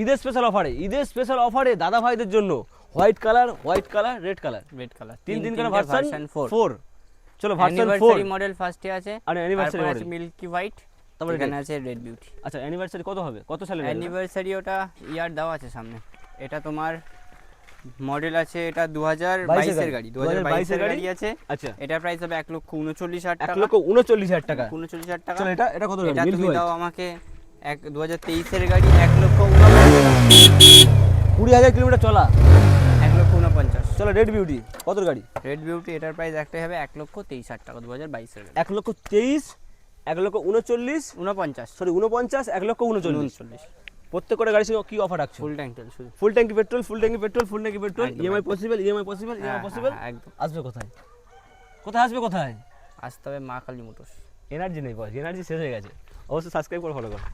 ঈদের স্পেশাল অফারে দাদা ভাইদের জন্য হোয়াইট কালার, রেড কালার, তিন করে ভার্সন 4। চলো ভার্সন 4 অ্যানিভার্সারি মডেল ফার্স্টে আছে, আর অ্যানিভার্সারি তারপর মডেল আছে মিল্কি হোয়াইট, তারপরে এখানে আছে রেড বিউটি। আচ্ছা অ্যানিভার্সারি কত হবে, কত সালে? অ্যানিভার্সারি ওটা ইয়ার দেওয়া আছে সামনে, এটা তোমার মডেল আছে, এটা 2022 এর গাড়ি, 2022 এর গাড়ি আছে। আচ্ছা এটার প্রাইস হবে 1,39,000 টাকা। 1,39,000 টাকা। 39,000 টাকা। চলো এটা কত হবে? এটা মিল্কি তুমি হোয়াইট দাও আমাকে 2023 এর গাড়ি 1,49,000 20,000 কিলোমিটার চলা, 1,49,000। চলো রেড বিউটি কত গাড়ি? রেড বিউটি এটার প্রাইস একটাই হবে 1,23,000 টাকা, 2022 এর গাড়ি। 1,23,000, 1,39,000, 49, সরি 49, 1,39,000। প্রত্যেকটা গাড়ির সঙ্গে কি অফার রাখছো? ফুল ট্যাঙ্ক তেল শুধু। ফুল ট্যাঙ্কি পেট্রোল, ফুল ট্যাঙ্কি পেট্রোল, ইএমআই পসিবল, একদম। আসবে কোথায় আসতে হবে মা কালী মোটরস। এনার্জি নেই বস, এনার্জি শেষ হয়ে গেছে। অবশ্যই সাবস্ক্রাইব করে ফলো করো।